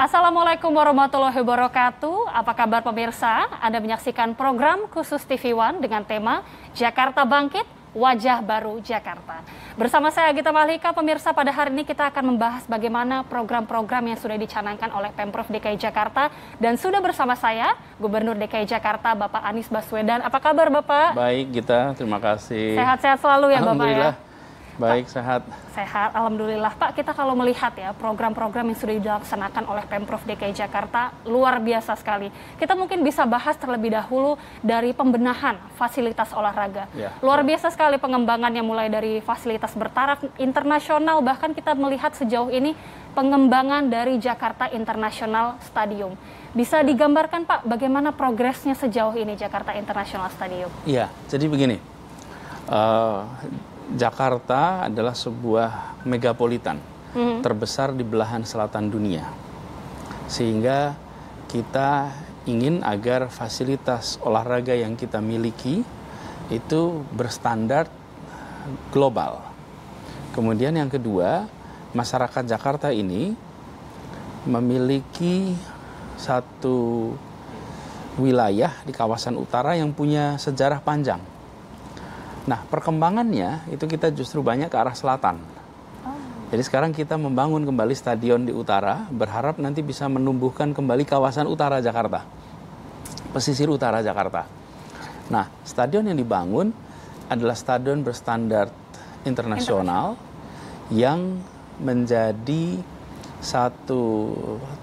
Assalamualaikum warahmatullahi wabarakatuh. Apa kabar pemirsa? Anda menyaksikan program khusus TV One dengan tema Jakarta Bangkit, Wajah Baru Jakarta. Bersama saya Gita Mahlika, pemirsa, pada hari ini kita akan membahas bagaimana program-program yang sudah dicanangkan oleh Pemprov DKI Jakarta. Dan sudah bersama saya, Gubernur DKI Jakarta, Bapak Anies Baswedan. Apa kabar, Bapak? Baik, Gita. Terima kasih. Sehat-sehat selalu ya, Bapak ya? Baik, sehat. Sehat, alhamdulillah. Pak, kita kalau melihat ya program-program yang sudah dilaksanakan oleh Pemprov DKI Jakarta luar biasa sekali. Kita mungkin bisa bahas terlebih dahulu dari pembenahan fasilitas olahraga. Ya. Luar biasa sekali pengembangannya, mulai dari fasilitas bertaraf internasional, bahkan kita melihat sejauh ini pengembangan dari Jakarta International Stadium. Bisa digambarkan, Pak, bagaimana progresnya sejauh ini Jakarta International Stadium? Iya, jadi begini. Jakarta adalah sebuah megapolitan terbesar di belahan selatan dunia. Sehingga kita ingin agar fasilitas olahraga yang kita miliki itu berstandar global. Kemudian yang kedua, masyarakat Jakarta ini memiliki satu wilayah di kawasan utara yang punya sejarah panjang. Nah, perkembangannya itu kita justru banyak ke arah selatan. Jadi sekarang kita membangun kembali stadion di utara, berharap nanti bisa menumbuhkan kembali kawasan utara Jakarta, pesisir utara Jakarta. Nah, stadion yang dibangun adalah stadion berstandar internasional yang menjadi satu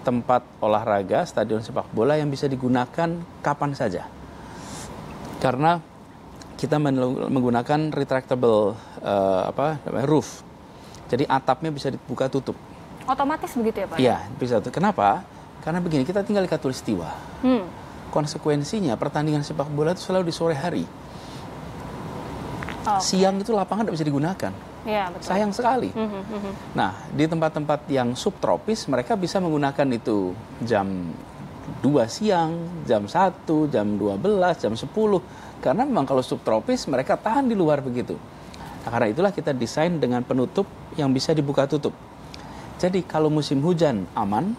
tempat olahraga, stadion sepak bola yang bisa digunakan kapan saja. Karena kita menggunakan retractable roof. Jadi atapnya bisa dibuka tutup. Otomatis begitu ya, Pak? Iya, bisa. Kenapa? Karena begini, kita tinggal di Katulistiwa. Konsekuensinya pertandingan sepak bola itu selalu di sore hari. Siang itu lapangan tidak bisa digunakan. Ya, betul. Sayang sekali. Nah, di tempat-tempat yang subtropis mereka bisa menggunakan itu jam 2 siang, jam 1, jam 12, jam 10. Karena memang kalau subtropis mereka tahan di luar begitu. Nah, karena itulah kita desain dengan penutup yang bisa dibuka tutup. Jadi kalau musim hujan aman,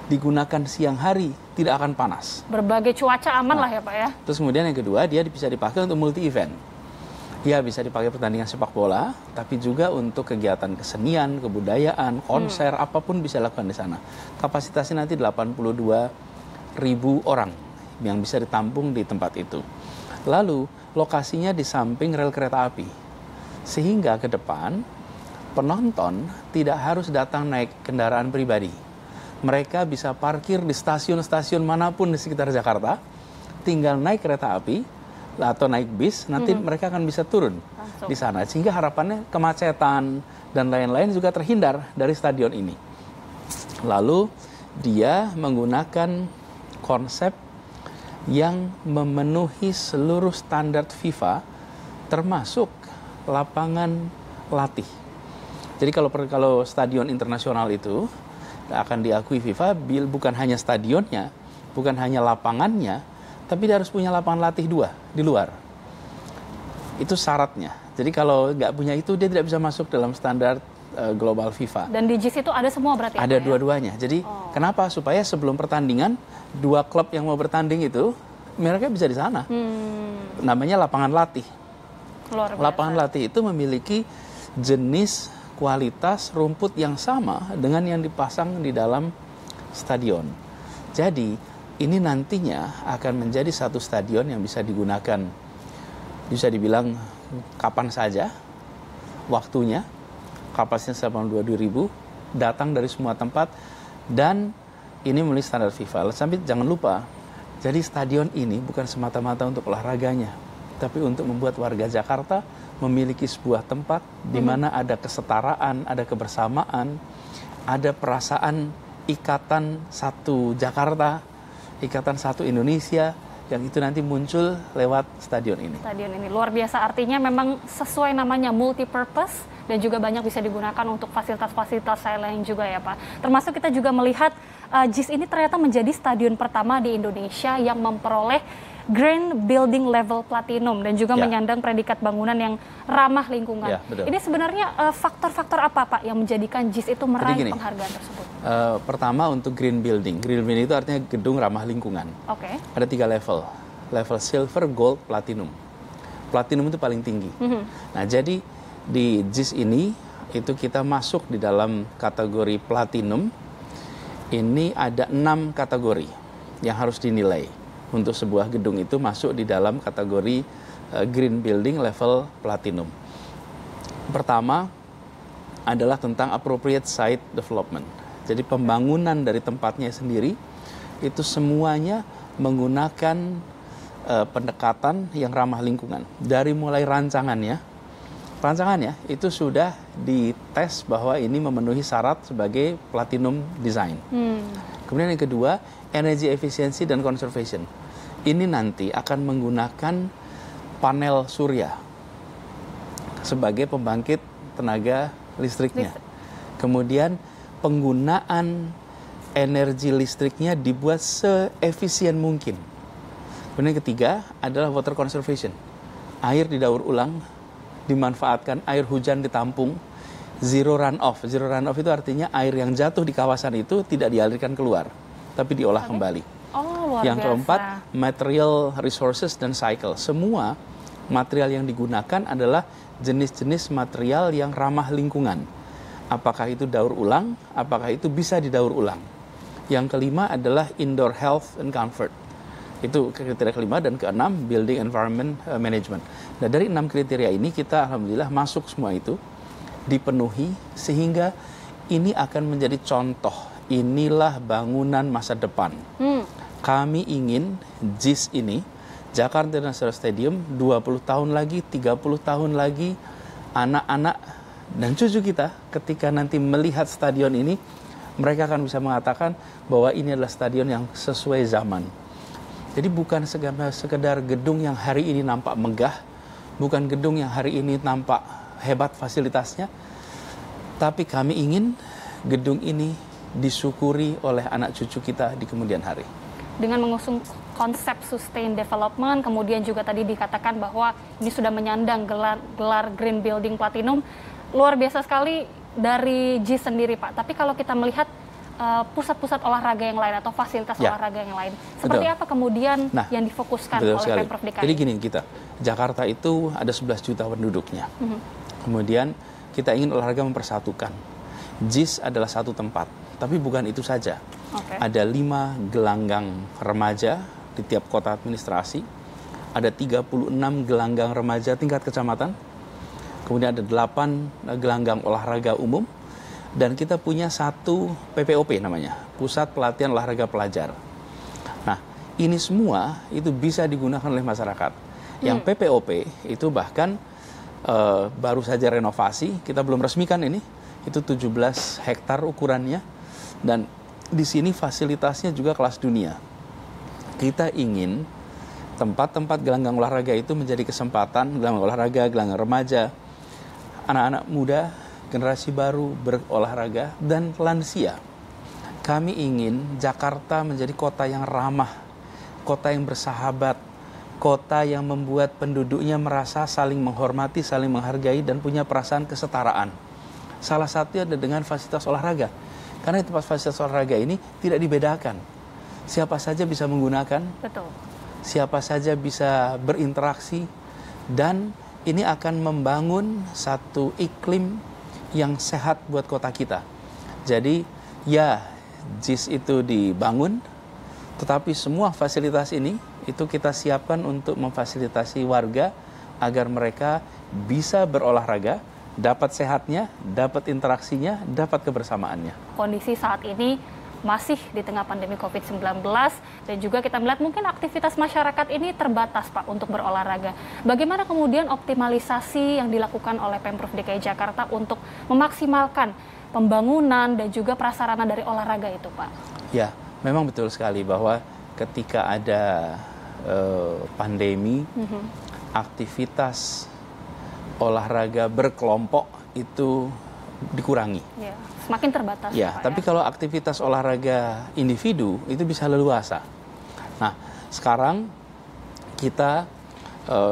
digunakan siang hari tidak akan panas. Berbagai cuaca aman lah ya, Pak ya. Terus kemudian yang kedua, dia bisa dipakai untuk multi event. Dia bisa dipakai pertandingan sepak bola, tapi juga untuk kegiatan kesenian, kebudayaan, konser, apapun bisa dilakukan di sana. Kapasitasnya nanti 82.000 orang yang bisa ditampung di tempat itu. Lalu lokasinya di samping rel kereta api, sehingga ke depan penonton tidak harus datang naik kendaraan pribadi. Mereka bisa parkir di stasiun-stasiun manapun di sekitar Jakarta, tinggal naik kereta api atau naik bis, nanti mereka akan bisa turun di sana. Sehingga harapannya kemacetan dan lain-lain juga terhindar dari stadion ini. Lalu dia menggunakan konsep yang memenuhi seluruh standar FIFA, termasuk lapangan latih. Jadi kalau stadion internasional itu akan diakui FIFA, bukan hanya stadionnya, bukan hanya lapangannya, tapi dia harus punya lapangan latih 2 di luar. Itu syaratnya. Jadi kalau nggak punya itu, dia tidak bisa masuk dalam standar global FIFA. Dan di JIS itu ada semua berarti? Ada dua-duanya. Jadi kenapa? Supaya sebelum pertandingan, 2 klub yang mau bertanding itu, mereka bisa di sana. Namanya lapangan latih. Luar biasa. Lapangan latih itu memiliki jenis kualitas rumput yang sama dengan yang dipasang di dalam stadion. Jadi ini nantinya akan menjadi satu stadion yang bisa digunakan, bisa dibilang kapan saja, waktunya, kapasitasnya 82.000, datang dari semua tempat, dan ini memenuhi standar FIFA. Sampai jangan lupa, jadi stadion ini bukan semata-mata untuk olahraganya, tapi untuk membuat warga Jakarta memiliki sebuah tempat di mana ada kesetaraan, ada kebersamaan, ada perasaan ikatan satu Jakarta, ikatan satu Indonesia, yang itu nanti muncul lewat stadion ini. Stadion ini luar biasa, artinya memang sesuai namanya multi-purpose dan juga banyak bisa digunakan untuk fasilitas-fasilitas lain juga ya Pak. Termasuk kita juga melihat JIS ini ternyata menjadi stadion pertama di Indonesia yang memperoleh Green Building Level Platinum dan juga Ya. menyandang predikat bangunan yang ramah lingkungan. Ya, betul. Ini sebenarnya faktor-faktor apa Pak yang menjadikan JIS itu meraih gini, penghargaan tersebut? Pertama untuk green building. Green building itu artinya gedung ramah lingkungan. Oke. Ada 3 level. Level silver, gold, platinum. Platinum itu paling tinggi. Nah, jadi di JIS ini itu kita masuk di dalam kategori platinum. Ini ada 6 kategori yang harus dinilai untuk sebuah gedung itu masuk di dalam kategori green building level platinum. Pertama adalah tentang appropriate site development. Jadi pembangunan dari tempatnya sendiri itu semuanya menggunakan pendekatan yang ramah lingkungan. Dari mulai rancangannya itu sudah dites bahwa ini memenuhi syarat sebagai platinum design. Kemudian yang kedua, energy efficiency dan conservation. Ini nanti akan menggunakan panel surya sebagai pembangkit tenaga listriknya. Kemudian penggunaan energi listriknya dibuat seefisien mungkin. Kemudian yang ketiga adalah water conservation. Air didaur ulang, dimanfaatkan, air hujan ditampung, zero runoff. Zero runoff itu artinya air yang jatuh di kawasan itu tidak dialirkan keluar, tapi diolah kembali. Oh, luar Yang biasa. keempat, material resources dan cycle. Semua material yang digunakan adalah jenis-jenis material yang ramah lingkungan. Apakah itu daur ulang, apakah itu bisa didaur ulang. Yang kelima adalah indoor health and comfort. Itu kriteria kelima, dan keenam building environment management. Nah, dari 6 kriteria ini kita alhamdulillah masuk semua itu dipenuhi sehingga ini akan menjadi contoh. Inilah bangunan masa depan. Kami ingin JIS ini, Jakarta International Stadium, 20 tahun lagi, 30 tahun lagi, anak-anak dan cucu kita ketika nanti melihat stadion ini, mereka akan bisa mengatakan bahwa ini adalah stadion yang sesuai zaman. Jadi bukan sekedar gedung yang hari ini nampak megah, bukan gedung yang hari ini nampak hebat fasilitasnya, tapi kami ingin gedung ini disyukuri oleh anak cucu kita di kemudian hari. Dengan mengusung konsep sustain development, kemudian juga tadi dikatakan bahwa ini sudah menyandang gelar Green Building Platinum, luar biasa sekali dari JIS sendiri Pak. Tapi kalau kita melihat pusat-pusat olahraga yang lain atau fasilitas olahraga yang lain, seperti apa kemudian yang difokuskan oleh Pemprov DKI? Jadi gini, Jakarta itu ada 11 juta penduduknya. Kemudian kita ingin olahraga mempersatukan. JIS adalah satu tempat, tapi bukan itu saja. Ada 5 gelanggang remaja di tiap kota administrasi, ada 36 gelanggang remaja tingkat kecamatan, kemudian ada 8 gelanggang olahraga umum, dan kita punya 1 PPOP namanya, Pusat Pelatihan Olahraga Pelajar. Nah, ini semua itu bisa digunakan oleh masyarakat. Yang PPOP itu bahkan baru saja renovasi, kita belum resmikan ini, itu 17 hektar ukurannya, dan di sini fasilitasnya juga kelas dunia. Kita ingin tempat-tempat gelanggang olahraga itu menjadi kesempatan gelanggang olahraga, gelanggang remaja, anak-anak muda, generasi baru berolahraga, dan lansia. Kami ingin Jakarta menjadi kota yang ramah, kota yang bersahabat, kota yang membuat penduduknya merasa saling menghormati, saling menghargai, dan punya perasaan kesetaraan. Salah satunya ada dengan fasilitas olahraga. Karena tempat fasilitas olahraga ini tidak dibedakan. Siapa saja bisa menggunakan, siapa saja bisa berinteraksi, dan ini akan membangun satu iklim yang sehat buat kota kita. Jadi ya, JIS itu dibangun, tetapi semua fasilitas ini itu kita siapkan untuk memfasilitasi warga agar mereka bisa berolahraga, dapat sehatnya, dapat interaksinya, dapat kebersamaannya. Kondisi saat ini masih di tengah pandemi COVID-19 dan juga kita melihat mungkin aktivitas masyarakat ini terbatas Pak untuk berolahraga. Bagaimana kemudian optimalisasi yang dilakukan oleh Pemprov DKI Jakarta untuk memaksimalkan pembangunan dan juga prasarana dari olahraga itu Pak? Ya, memang betul sekali bahwa ketika ada pandemi, aktivitas olahraga berkelompok itu dikurangi. Ya, semakin terbatas. Ya, Pak, tapi kalau aktivitas olahraga individu itu bisa leluasa. Nah, sekarang kita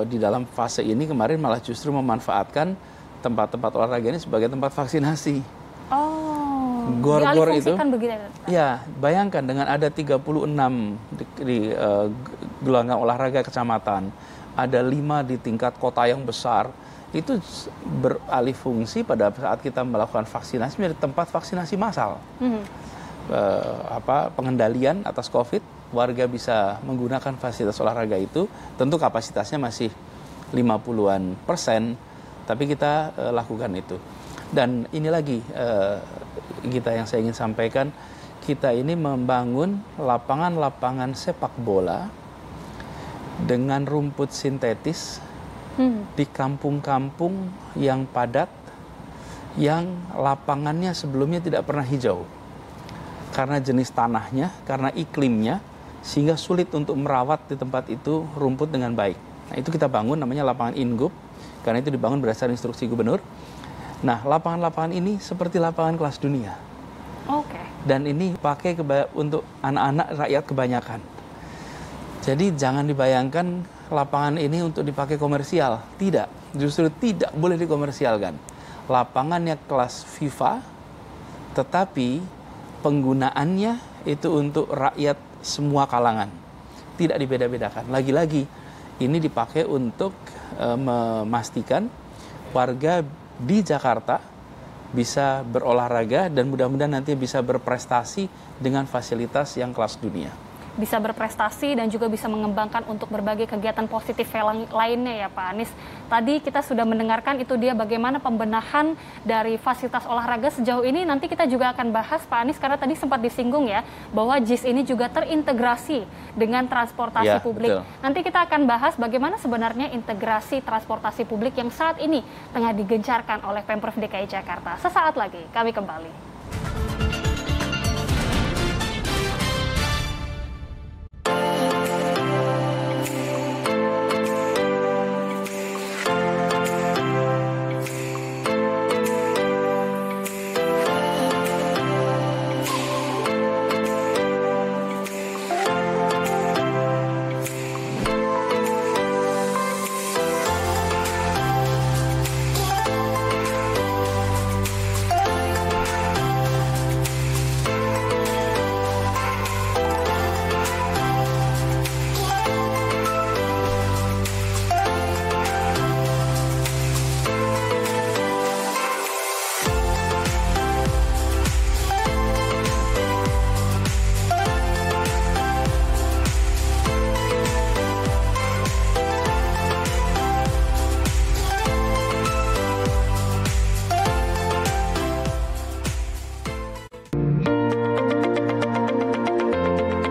di dalam fase ini kemarin malah justru memanfaatkan tempat-tempat olahraga ini sebagai tempat vaksinasi. Oh, Gor-gor itu, begitu, ya bayangkan dengan ada 36 di gelanggang olahraga kecamatan, ada 5 di tingkat kota yang besar, itu beralih fungsi pada saat kita melakukan vaksinasi menjadi tempat vaksinasi massal. Pengendalian atas COVID, warga bisa menggunakan fasilitas olahraga itu, tentu kapasitasnya masih 50-an%, tapi kita lakukan itu. Dan ini lagi kita yang saya ingin sampaikan, kita ini membangun lapangan-lapangan sepak bola dengan rumput sintetis di kampung-kampung yang padat, yang lapangannya sebelumnya tidak pernah hijau. Karena jenis tanahnya, karena iklimnya, sehingga sulit untuk merawat di tempat itu rumput dengan baik. Nah, itu kita bangun namanya lapangan Ingub, karena itu dibangun berdasarkan instruksi gubernur. Nah, lapangan-lapangan ini seperti lapangan kelas dunia. Oke. Dan ini pakai untuk anak-anak rakyat kebanyakan. Jadi jangan dibayangkan lapangan ini untuk dipakai komersial. Tidak, justru tidak boleh dikomersialkan. Lapangannya kelas FIFA, tetapi penggunaannya itu untuk rakyat semua kalangan. Tidak dibeda-bedakan. Lagi-lagi, ini dipakai untuk memastikan warga di Jakarta bisa berolahraga dan mudah-mudahan nanti bisa berprestasi dengan fasilitas yang kelas dunia. Bisa berprestasi dan juga bisa mengembangkan untuk berbagai kegiatan positif lainnya ya Pak Anies. Tadi kita sudah mendengarkan itu dia bagaimana pembenahan dari fasilitas olahraga sejauh ini. Nanti kita juga akan bahas Pak Anies karena tadi sempat disinggung ya bahwa JIS ini juga terintegrasi dengan transportasi publik. Betul. Nanti kita akan bahas bagaimana sebenarnya integrasi transportasi publik yang saat ini tengah digencarkan oleh Pemprov DKI Jakarta. Sesaat lagi kami kembali.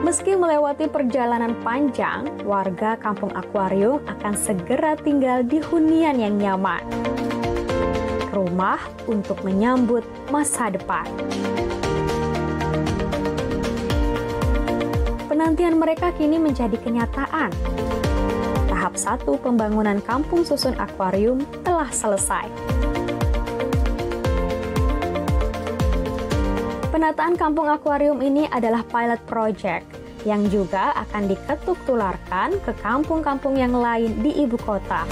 Meski melewati perjalanan panjang, warga Kampung Akuarium akan segera tinggal di hunian yang nyaman. Rumah untuk menyambut masa depan. Penantian mereka kini menjadi kenyataan. Tahap 1 pembangunan Kampung Susun Akuarium telah selesai. Penataan Kampung Akuarium ini adalah pilot project yang juga akan diketuk tularkan ke kampung-kampung yang lain di ibu kota.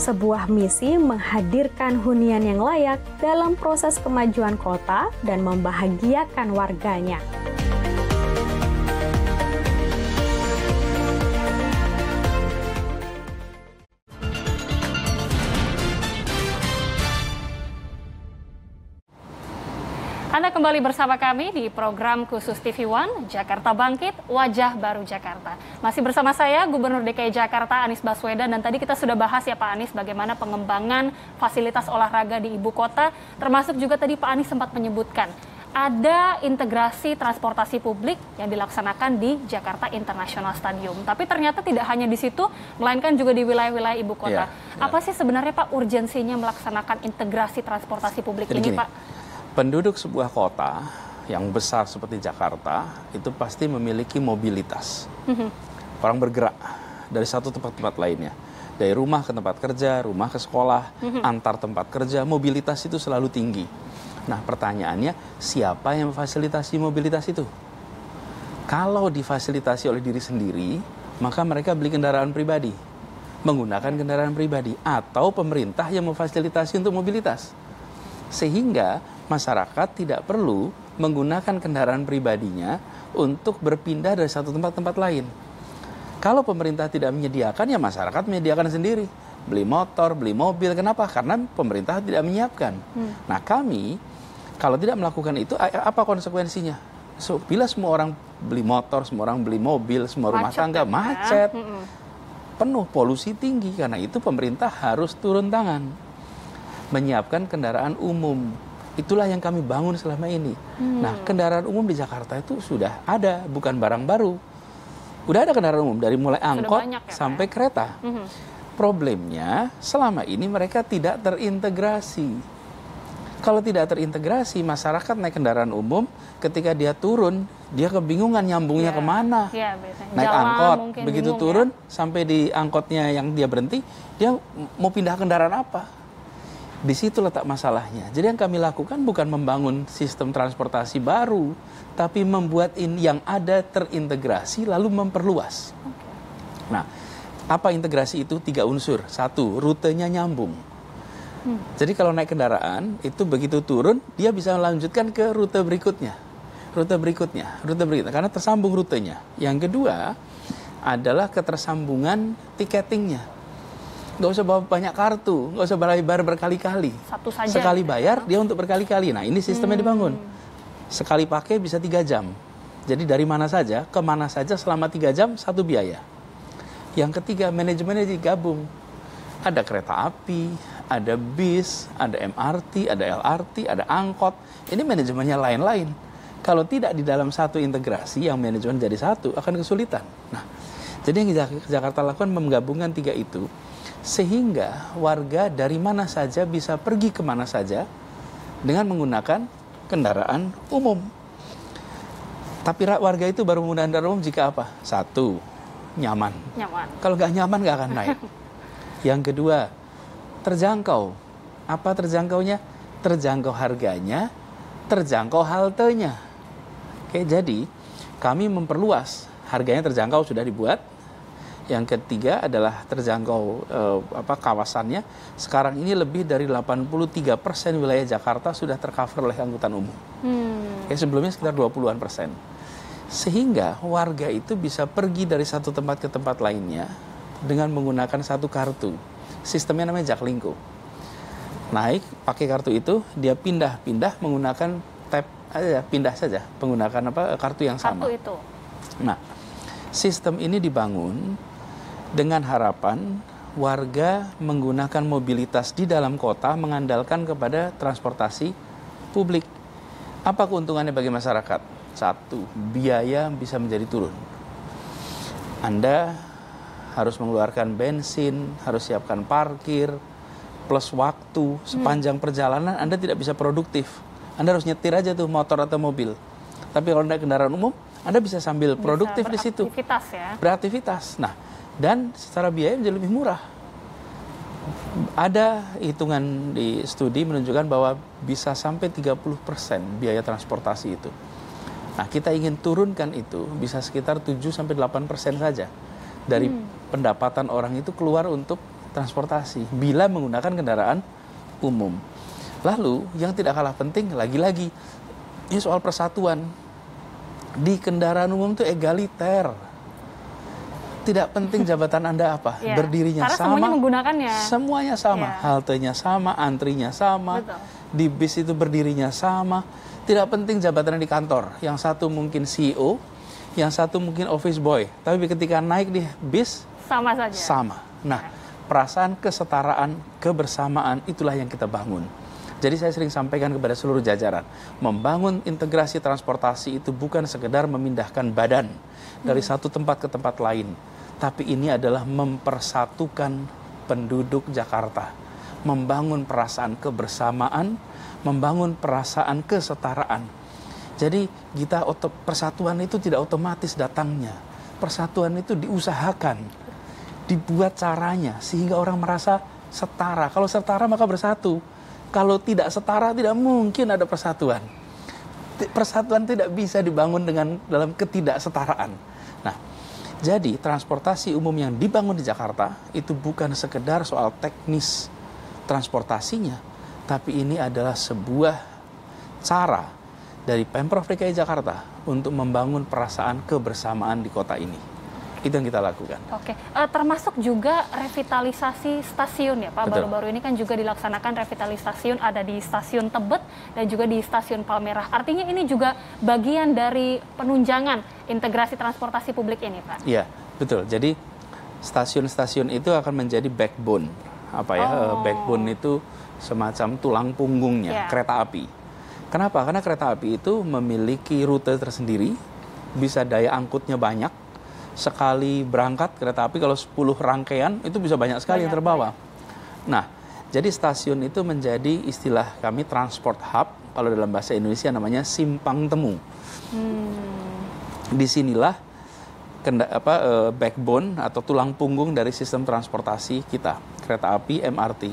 Sebuah misi menghadirkan hunian yang layak dalam proses kemajuan kota dan membahagiakan warganya. Anda kembali bersama kami di program khusus TV One, Jakarta Bangkit, Wajah Baru Jakarta. Masih bersama saya, Gubernur DKI Jakarta Anies Baswedan, dan tadi kita sudah bahas ya Pak Anies bagaimana pengembangan fasilitas olahraga di ibu kota, termasuk juga tadi Pak Anies sempat menyebutkan ada integrasi transportasi publik yang dilaksanakan di Jakarta International Stadium. Tapi ternyata tidak hanya di situ, melainkan juga di wilayah-wilayah ibu kota. Apa sih sebenarnya Pak urgensinya melaksanakan integrasi transportasi publik ini Pak? Penduduk sebuah kota yang besar seperti Jakarta itu pasti memiliki mobilitas. Orang bergerak dari satu tempat-tempat lainnya. Dari rumah ke tempat kerja, rumah ke sekolah, antar tempat kerja, mobilitas itu selalu tinggi. Nah pertanyaannya, siapa yang memfasilitasi mobilitas itu? Kalau difasilitasi oleh diri sendiri, maka mereka beli kendaraan pribadi, menggunakan kendaraan pribadi, atau pemerintah yang memfasilitasi untuk mobilitas. Sehingga masyarakat tidak perlu menggunakan kendaraan pribadinya untuk berpindah dari satu tempat ke tempat lain. Kalau pemerintah tidak menyediakan, ya masyarakat menyediakan sendiri. Beli motor, beli mobil. Kenapa? Karena pemerintah tidak menyiapkan. Nah, kami kalau tidak melakukan itu, apa konsekuensinya? Bila semua orang beli motor, semua orang beli mobil, semua rumah tangga macet, penuh, polusi tinggi. Karena itu pemerintah harus turun tangan, menyiapkan kendaraan umum. Itulah yang kami bangun selama ini. Nah, kendaraan umum di Jakarta itu sudah ada, bukan barang baru. Udah ada kendaraan umum, dari mulai angkot sampai kereta. Problemnya, selama ini mereka tidak terintegrasi. Kalau tidak terintegrasi, masyarakat naik kendaraan umum, ketika dia turun, dia kebingungan nyambungnya kemana. Naik angkot, begitu turun, sampai di angkotnya yang dia berhenti, dia mau pindah kendaraan apa? Di situ letak masalahnya. Jadi yang kami lakukan bukan membangun sistem transportasi baru, tapi membuat yang ada terintegrasi lalu memperluas. Nah, apa integrasi itu? 3 unsur. 1, rutenya nyambung. Jadi kalau naik kendaraan, itu begitu turun, dia bisa melanjutkan ke rute berikutnya. Karena tersambung rutenya. Yang kedua adalah ketersambungan tiketingnya. Nggak usah bawa banyak kartu, nggak usah bayar berkali-kali. Satu saja. Sekali bayar, dia untuk berkali-kali. Nah, ini sistemnya dibangun. Sekali pakai bisa 3 jam. Jadi dari mana saja, ke mana saja selama 3 jam, 1 biaya. Yang ketiga, manajemennya digabung. Ada kereta api, ada bis, ada MRT, ada LRT, ada angkot. Ini manajemennya lain-lain. Kalau tidak di dalam satu integrasi, yang manajemen jadi satu, akan kesulitan. Nah, jadi yang Jakarta lakukan menggabungkan 3 itu, sehingga warga dari mana saja bisa pergi kemana saja dengan menggunakan kendaraan umum. Tapi warga itu baru menggunakan kendaraan umum jika apa? 1, nyaman. Kalau nggak nyaman nggak akan naik. Yang kedua, terjangkau. Apa terjangkaunya? Terjangkau harganya, terjangkau haltenya. Oke, jadi kami memperluas. Harganya terjangkau sudah dibuat. Yang ketiga adalah terjangkau kawasannya. Sekarang ini lebih dari 83% wilayah Jakarta sudah tercover oleh angkutan umum. Sebelumnya sekitar 20-an%. Sehingga warga itu bisa pergi dari satu tempat ke tempat lainnya dengan menggunakan satu kartu. Sistemnya namanya Jaklingko. Naik, pakai kartu itu, dia pindah-pindah menggunakan tap aja, pindah saja menggunakan kartu yang sama. Kartu itu. Nah, sistem ini dibangun dengan harapan warga menggunakan mobilitas di dalam kota mengandalkan kepada transportasi publik. Apa keuntungannya bagi masyarakat? 1, biaya bisa menjadi turun. Anda harus mengeluarkan bensin, harus siapkan parkir, plus waktu sepanjang perjalanan Anda tidak bisa produktif. Anda harus nyetir aja tuh motor atau mobil. Tapi kalau naik kendaraan umum, Anda bisa sambil produktif di situ. Beraktivitas. Nah, dan secara biaya menjadi lebih murah. Ada hitungan di studi menunjukkan bahwa bisa sampai 30% biaya transportasi itu. Nah, kita ingin turunkan itu bisa sekitar 7-8% saja dari pendapatan orang itu keluar untuk transportasi bila menggunakan kendaraan umum. Lalu yang tidak kalah penting lagi-lagi ini soal persatuan. Di kendaraan umum itu egaliter. Tidak penting jabatan Anda apa, berdirinya karena sama. Semuanya menggunakannya. Semuanya sama, haltenya sama, antrinya sama. Betul. Di bis itu berdirinya sama. Tidak penting jabatannya di kantor. Yang satu mungkin CEO, yang satu mungkin office boy. Tapi ketika naik di bis, sama saja. Sama. Nah, perasaan kesetaraan, kebersamaan itulah yang kita bangun. Jadi saya sering sampaikan kepada seluruh jajaran, membangun integrasi transportasi itu bukan sekedar memindahkan badan dari satu tempat ke tempat lain, tapi ini adalah mempersatukan penduduk Jakarta, membangun perasaan kebersamaan, membangun perasaan kesetaraan. Jadi persatuan itu tidak otomatis datangnya, persatuan itu diusahakan, dibuat caranya sehingga orang merasa setara. Kalau setara maka bersatu. Kalau tidak setara, tidak mungkin ada persatuan. Persatuan tidak bisa dibangun dalam ketidaksetaraan. Nah, Jadi transportasi umum yang dibangun di Jakarta itu bukan sekedar soal teknis transportasinya, tapi ini adalah sebuah cara dari Pemprov DKI Jakarta untuk membangun perasaan kebersamaan di kota ini. Itu yang kita lakukan. Oke, termasuk juga revitalisasi stasiun ya Pak. Betul. Baru-baru ini kan juga dilaksanakan revitalisasi stasiun, ada di Stasiun Tebet dan juga di Stasiun Palmerah. Artinya ini juga bagian dari penunjangan integrasi transportasi publik ini Pak? Iya, betul. Jadi stasiun-stasiun itu akan menjadi backbone. Backbone itu semacam tulang punggungnya kereta api. Kenapa? Karena kereta api itu memiliki rute tersendiri, bisa daya angkutnya banyak. Sekali berangkat kereta api kalau 10 rangkaian itu bisa banyak sekali yang terbawa. Nah, jadi stasiun itu menjadi istilah kami transport hub, kalau dalam bahasa Indonesia namanya simpang temu. Disinilah backbone atau tulang punggung dari sistem transportasi kita, kereta api, MRT.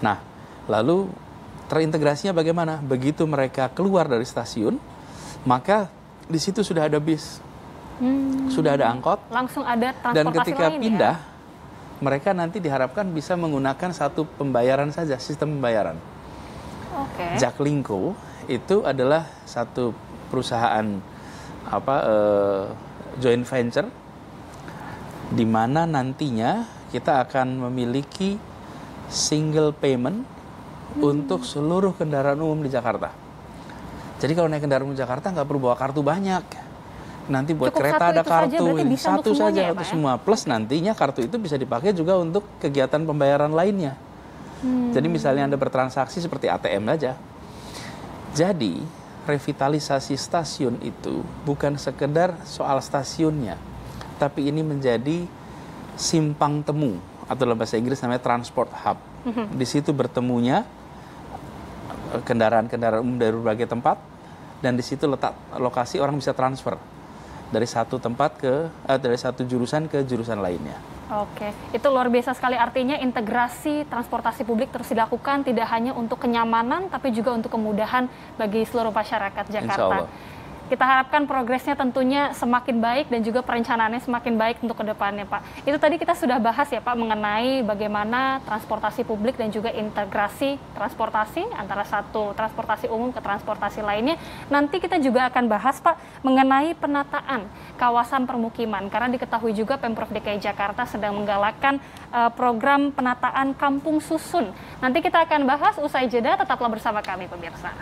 Nah, lalu terintegrasinya bagaimana? Begitu mereka keluar dari stasiun, maka di situ sudah ada bis. Sudah ada angkot, langsung ada transportasi dan ketika lain, pindah, mereka nanti diharapkan bisa menggunakan satu pembayaran saja, sistem pembayaran. Jaklingko itu adalah satu perusahaan joint venture, di mana nantinya kita akan memiliki single payment untuk seluruh kendaraan umum di Jakarta. Jadi kalau naik kendaraan umum di Jakarta nggak perlu bawa kartu banyak. Nanti buat Cukup kereta ada kartu, satu saja untuk semua. Plus nantinya kartu itu bisa dipakai juga untuk kegiatan pembayaran lainnya. Jadi misalnya Anda bertransaksi seperti ATM saja. Jadi revitalisasi stasiun itu bukan sekedar soal stasiunnya, tapi ini menjadi simpang temu, atau dalam bahasa Inggris namanya transport hub. Di situ bertemunya kendaraan-kendaraan umum dari berbagai tempat, dan di situ letak lokasi orang bisa transfer dari satu tempat dari satu jurusan ke jurusan lainnya. Oke, itu luar biasa sekali. Artinya integrasi transportasi publik terus dilakukan tidak hanya untuk kenyamanan, tapi juga untuk kemudahan bagi seluruh masyarakat Jakarta. Insya Allah. Kita harapkan progresnya tentunya semakin baik dan juga perencanaannya semakin baik untuk kedepannya, Pak. Itu tadi kita sudah bahas ya, Pak, mengenai bagaimana transportasi publik dan juga integrasi transportasi antara satu transportasi umum ke transportasi lainnya. Nanti kita juga akan bahas, Pak, mengenai penataan kawasan permukiman. Karena diketahui juga Pemprov DKI Jakarta sedang menggalakkan program penataan kampung susun. Nanti kita akan bahas usai jeda, tetaplah bersama kami, pemirsa.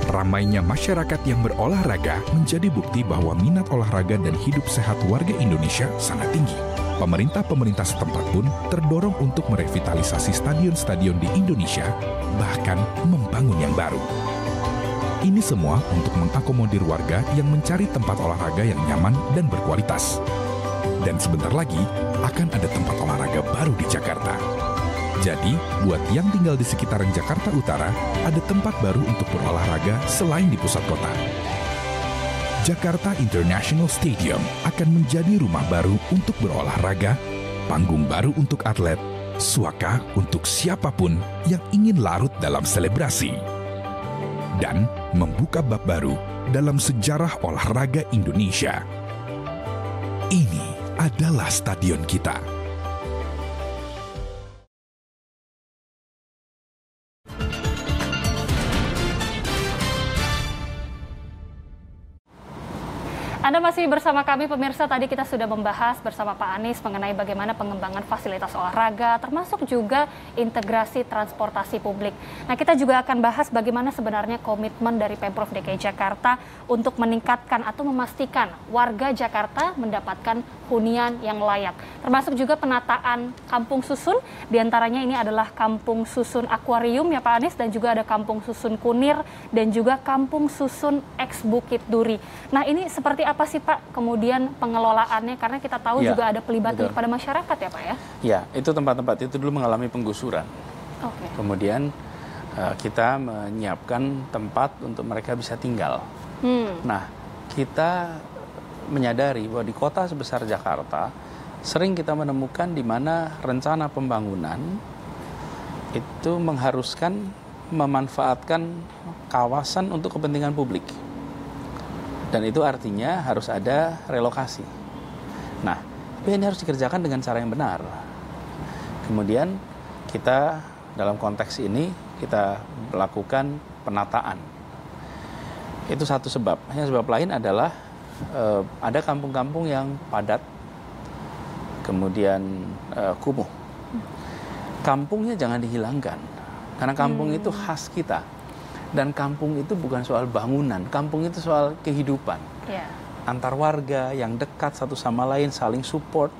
Ramainya masyarakat yang berolahraga menjadi bukti bahwa minat olahraga dan hidup sehat warga Indonesia sangat tinggi. Pemerintah setempat pun terdorong untuk merevitalisasi stadion-stadion di Indonesia, bahkan membangun yang baru. Ini semua untuk mengakomodir warga yang mencari tempat olahraga yang nyaman dan berkualitas. Dan sebentar lagi akan ada tempat olahraga baru di Jakarta. Jadi, buat yang tinggal di sekitaran Jakarta Utara, ada tempat baru untuk berolahraga selain di pusat kota. Jakarta International Stadium akan menjadi rumah baru untuk berolahraga, panggung baru untuk atlet, suaka untuk siapapun yang ingin larut dalam selebrasi. Dan membuka bab baru dalam sejarah olahraga Indonesia. Ini adalah stadion kita. Anda masih bersama kami, pemirsa. Tadi kita sudah membahas bersama Pak Anies mengenai bagaimana pengembangan fasilitas olahraga, termasuk juga integrasi transportasi publik. Nah, kita juga akan bahas bagaimana sebenarnya komitmen dari Pemprov DKI Jakarta untuk meningkatkan atau memastikan warga Jakarta mendapatkan hunian yang layak. Termasuk juga penataan kampung susun, diantaranya ini adalah kampung susun akuarium ya Pak Anies, dan juga ada kampung susun Kunir, dan juga kampung susun X Bukit Duri. Nah, ini seperti apa sih Pak kemudian pengelolaannya, karena kita tahu juga ada pelibatan kepada masyarakat ya Pak ya? Ya, itu tempat-tempat itu dulu mengalami penggusuran. Kemudian kita menyiapkan tempat untuk mereka bisa tinggal. Nah, kita menyadari bahwa di kota sebesar Jakarta sering kita menemukan di mana rencana pembangunan itu mengharuskan memanfaatkan kawasan untuk kepentingan publik. Dan itu artinya harus ada relokasi. Nah, ini harus dikerjakan dengan cara yang benar. Kemudian kita dalam konteks ini kita melakukan penataan. Itu satu sebab. Yang sebab lain adalah ada kampung-kampung yang padat, kemudian kumuh. Kampungnya jangan dihilangkan, karena kampung itu khas kita. Dan kampung itu bukan soal bangunan, kampung itu soal kehidupan. Antar warga yang dekat satu sama lain, saling support.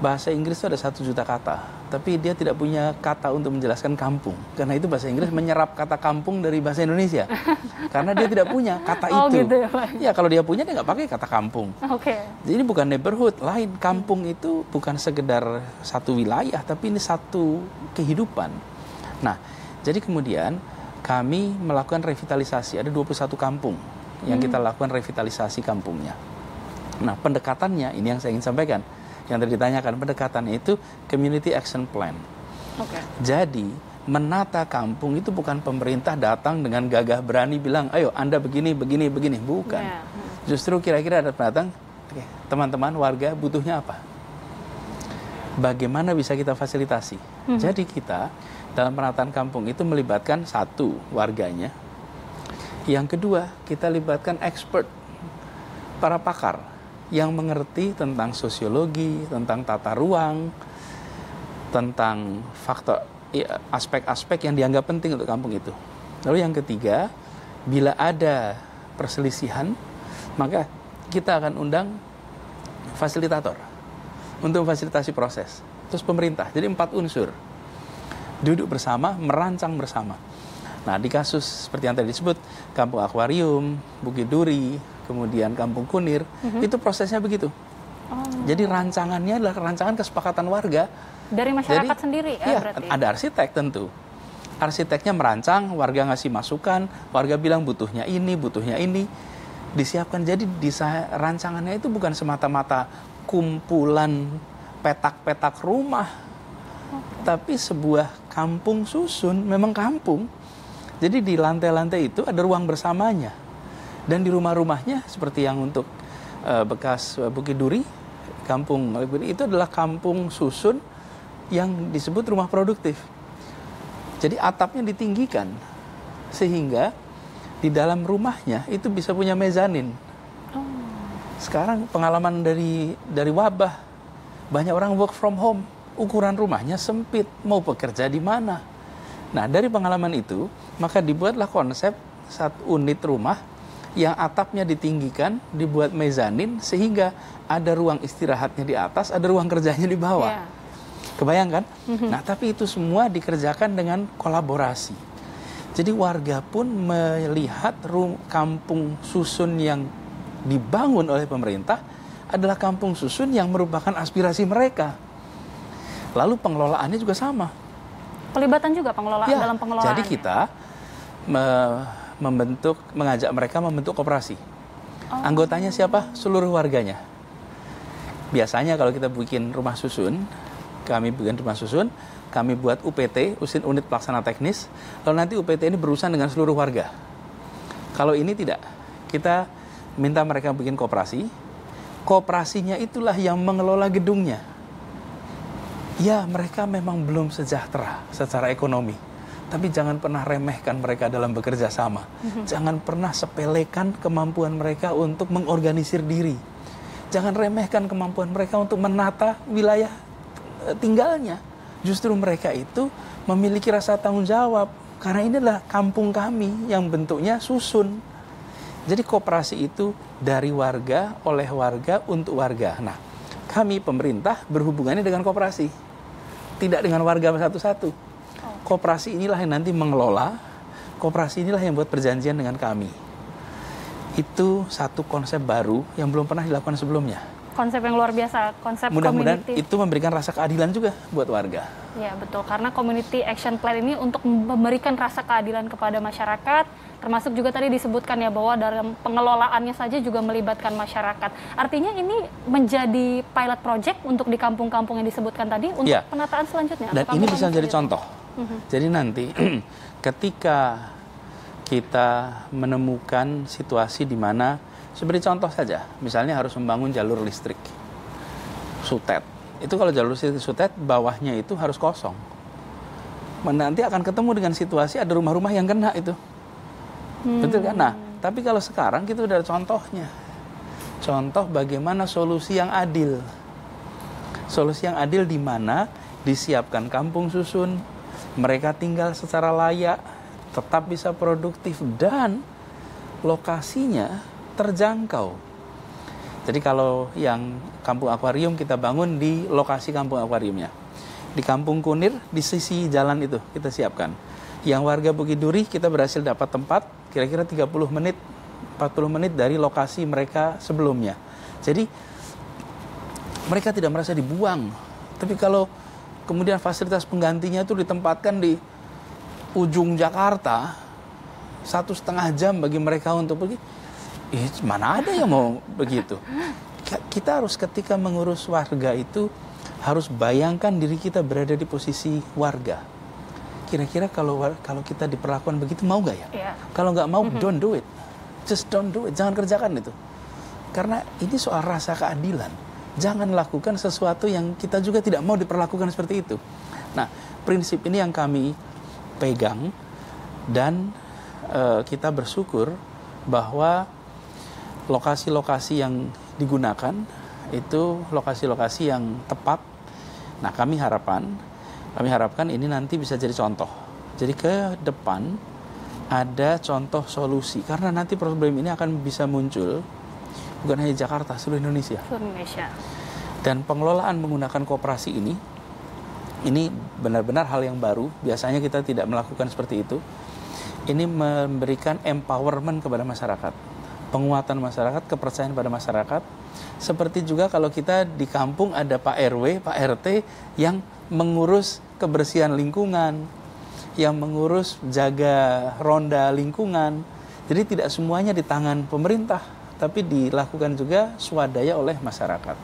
Bahasa Inggris itu ada 1 juta kata, tapi dia tidak punya kata untuk menjelaskan kampung. Karena itu bahasa Inggris menyerap kata kampung dari bahasa Indonesia. Karena dia tidak punya kata itu. Gitu ya, Pak? Ya, kalau dia punya, dia nggak pakai kata kampung. Jadi ini bukan neighborhood, lain. Kampung itu bukan sekedar satu wilayah, tapi ini satu kehidupan. Nah, jadi kemudian kami melakukan revitalisasi. Ada 21 kampung yang kita lakukan revitalisasi kampungnya. Nah, pendekatannya, ini yang saya ingin sampaikan. Yang tadi ditanyakan, pendekatannya itu Community Action Plan. Jadi, menata kampung itu bukan pemerintah datang dengan gagah berani bilang, ayo Anda begini, begini, begini. Bukan. Justru kira-kira ada pendatang, teman-teman warga butuhnya apa? Bagaimana bisa kita fasilitasi? Jadi kita dalam penataan kampung itu melibatkan satu, warganya. Yang kedua, kita libatkan expert, para pakar yang mengerti tentang sosiologi, tentang tata ruang, tentang faktor, aspek-aspek yang dianggap penting untuk kampung itu. Lalu yang ketiga, bila ada perselisihan, maka kita akan undang fasilitator untuk fasilitasi proses. Terus pemerintah, jadi 4 unsur. Duduk bersama, merancang bersama. Nah, di kasus seperti yang tadi disebut, Kampung Akuarium, Bukit Duri, kemudian Kampung Kunir, itu prosesnya begitu. Jadi rancangannya adalah rancangan kesepakatan warga. Dari masyarakat sendiri ya, berarti? Ada arsitek tentu. Arsiteknya merancang, warga ngasih masukan, warga bilang butuhnya ini, disiapkan. Jadi rancangannya itu bukan semata-mata kumpulan petak-petak rumah, tapi sebuah kampung susun, memang kampung. Jadi di lantai-lantai itu ada ruang bersamanya. Dan di rumah-rumahnya seperti yang untuk bekas Bukit Duri, kampung itu adalah kampung susun yang disebut rumah produktif. Jadi atapnya ditinggikan sehingga di dalam rumahnya itu bisa punya mezanin. Sekarang pengalaman dari wabah, banyak orang work from home, ukuran rumahnya sempit, mau bekerja di mana? Nah, dari pengalaman itu, maka dibuatlah konsep satu unit rumah yang atapnya ditinggikan, dibuat mezanin, sehingga ada ruang istirahatnya di atas, ada ruang kerjanya di bawah. Kebayang kan? Nah, tapi itu semua dikerjakan dengan kolaborasi. Jadi warga pun melihat kampung susun yang dibangun oleh pemerintah adalah kampung susun yang merupakan aspirasi mereka. Lalu pengelolaannya juga sama. Pelibatan juga dalam pengelolaan. Jadi kita mengajak mereka membentuk koperasi. Anggotanya siapa? Seluruh warganya. Biasanya kalau kita bikin rumah susun, kami buat UPT, unit pelaksana teknis, lalu nanti UPT ini berurusan dengan seluruh warga. Kalau ini tidak, kita minta mereka bikin koperasi, koperasinya itulah yang mengelola gedungnya. Ya, mereka memang belum sejahtera secara ekonomi, tapi jangan pernah remehkan mereka dalam bekerja sama. Jangan pernah sepelekan kemampuan mereka untuk mengorganisir diri. Jangan remehkan kemampuan mereka untuk menata wilayah tinggalnya. Justru mereka itu memiliki rasa tanggung jawab, karena ini adalah kampung kami yang bentuknya susun. Jadi koperasi itu dari warga, oleh warga, untuk warga. Nah, kami pemerintah berhubungannya dengan koperasi, tidak dengan warga satu-satu. Koperasi inilah yang nanti mengelola, koperasi inilah yang buat perjanjian dengan kami. Itu satu konsep baru yang belum pernah dilakukan sebelumnya. Konsep yang luar biasa, konsep mudah-mudahan community. Itu memberikan rasa keadilan juga buat warga. Ya, betul. Karena Community Action Plan ini untuk memberikan rasa keadilan kepada masyarakat, termasuk juga tadi disebutkan ya bahwa dalam pengelolaannya saja juga melibatkan masyarakat. Artinya ini menjadi pilot project untuk di kampung-kampung yang disebutkan tadi untuk penataan selanjutnya. Dan ini bisa menjadi contoh. Jadi nanti ketika kita menemukan situasi di mana, seperti contoh saja, misalnya harus membangun jalur listrik, sutet. Itu kalau jalur listrik sutet, bawahnya itu harus kosong. Nanti akan ketemu dengan situasi ada rumah-rumah yang kena itu. Betul kan? Nah, tapi kalau sekarang kita udah ada contohnya. Contoh bagaimana solusi yang adil. Solusi yang adil di mana disiapkan kampung susun, mereka tinggal secara layak, tetap bisa produktif, dan lokasinya terjangkau. Jadi kalau yang kampung akuarium kita bangun di lokasi kampung akuariumnya. Di kampung Kunir, di sisi jalan itu kita siapkan. Yang warga Bukit Duri kita berhasil dapat tempat kira-kira 30 menit, 40 menit dari lokasi mereka sebelumnya. Jadi mereka tidak merasa dibuang. Tapi kalau kemudian fasilitas penggantinya itu ditempatkan di ujung Jakarta, 1,5 jam bagi mereka untuk pergi, mana ada yang mau begitu. Kita harus ketika mengurus warga itu harus bayangkan diri kita berada di posisi warga. Kira-kira kalau kita diperlakukan begitu, mau nggak ya? Yeah. Kalau nggak mau, don't do it. Just don't do it. Jangan kerjakan itu. Karena ini soal rasa keadilan. Jangan lakukan sesuatu yang kita juga tidak mau diperlakukan seperti itu. Nah, prinsip ini yang kami pegang, dan kita bersyukur bahwa lokasi-lokasi yang digunakan itu lokasi-lokasi yang tepat. Nah, kami harapkan ini nanti bisa jadi contoh. Jadi ke depan ada contoh solusi, karena nanti problem ini akan bisa muncul bukan hanya Jakarta, seluruh Indonesia. Dan pengelolaan menggunakan koperasi ini benar-benar hal yang baru. Biasanya kita tidak melakukan seperti itu. Ini memberikan empowerment kepada masyarakat, penguatan masyarakat, kepercayaan pada masyarakat. Seperti juga kalau kita di kampung ada Pak RW, Pak RT yang mengurus kebersihan lingkungan, yang mengurus jaga ronda lingkungan. Jadi tidak semuanya di tangan pemerintah, tapi dilakukan juga swadaya oleh masyarakat.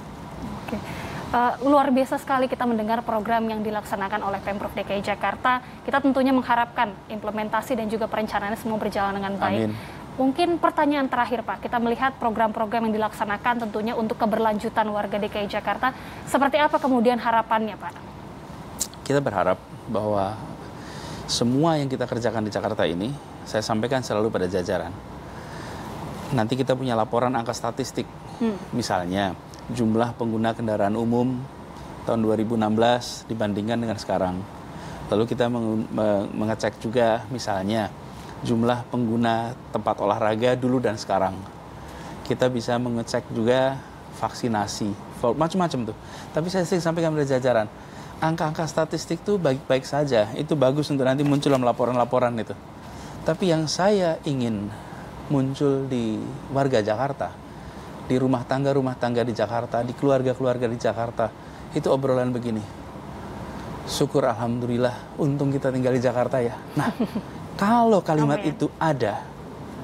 Oke. Luar biasa sekali kita mendengar program yang dilaksanakan oleh Pemprov DKI Jakarta. Kita tentunya mengharapkan implementasi dan juga perencanaannya semua berjalan dengan baik. Amin. Mungkin pertanyaan terakhir, Pak, kita melihat program-program yang dilaksanakan tentunya untuk keberlanjutan warga DKI Jakarta. Seperti apa kemudian harapannya, Pak? Kita berharap bahwa semua yang kita kerjakan di Jakarta ini, saya sampaikan selalu pada jajaran. Nanti kita punya laporan angka statistik. Misalnya, jumlah pengguna kendaraan umum tahun 2016 dibandingkan dengan sekarang. Lalu kita mengecek juga misalnya jumlah pengguna tempat olahraga dulu dan sekarang. Kita bisa mengecek juga vaksinasi, macam-macam tuh. Tapi saya sering sampaikan pada jajaran, angka-angka statistik itu baik-baik saja, itu bagus untuk nanti muncul dalam laporan-laporan itu. Tapi yang saya ingin muncul di warga Jakarta, di rumah tangga di Jakarta, di keluarga-keluarga di Jakarta, itu obrolan begini. Syukur alhamdulillah, untung kita tinggal di Jakarta ya. Nah, kalau kalimat itu ada,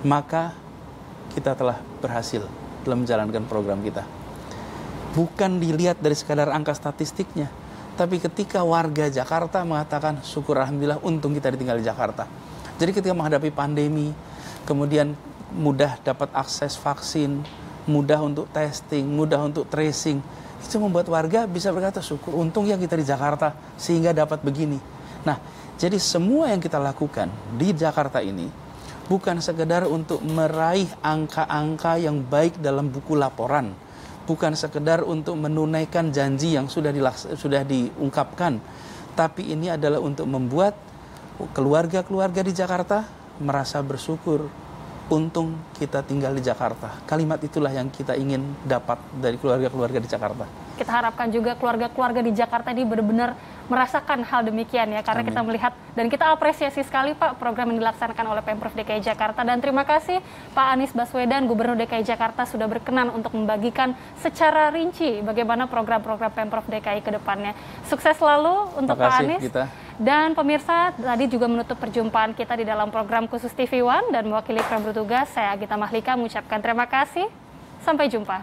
maka kita telah berhasil dalam menjalankan program kita. Bukan dilihat dari sekadar angka statistiknya, tapi ketika warga Jakarta mengatakan syukur alhamdulillah untung kita ditinggal di Jakarta. Jadi ketika menghadapi pandemi, kemudian mudah dapat akses vaksin, mudah untuk testing, mudah untuk tracing, itu membuat warga bisa berkata syukur untung ya kita di Jakarta sehingga dapat begini. Nah, jadi semua yang kita lakukan di Jakarta ini bukan sekedar untuk meraih angka-angka yang baik dalam buku laporan, bukan sekedar untuk menunaikan janji yang sudah diungkapkan, tapi ini adalah untuk membuat keluarga-keluarga di Jakarta merasa bersyukur, untung kita tinggal di Jakarta. Kalimat itulah yang kita ingin dapat dari keluarga-keluarga di Jakarta. Kita harapkan juga keluarga-keluarga di Jakarta ini benar-benar merasakan hal demikian ya, karena kita melihat dan kita apresiasi sekali Pak program yang dilaksanakan oleh Pemprov DKI Jakarta, dan terima kasih Pak Anies Baswedan, Gubernur DKI Jakarta, sudah berkenan untuk membagikan secara rinci bagaimana program-program Pemprov DKI ke depannya. Sukses selalu untuk Pak Anies. Dan pemirsa, tadi juga menutup perjumpaan kita di dalam program khusus TV One, dan mewakili kru bertugas, saya Agita Mahlika mengucapkan terima kasih. Sampai jumpa.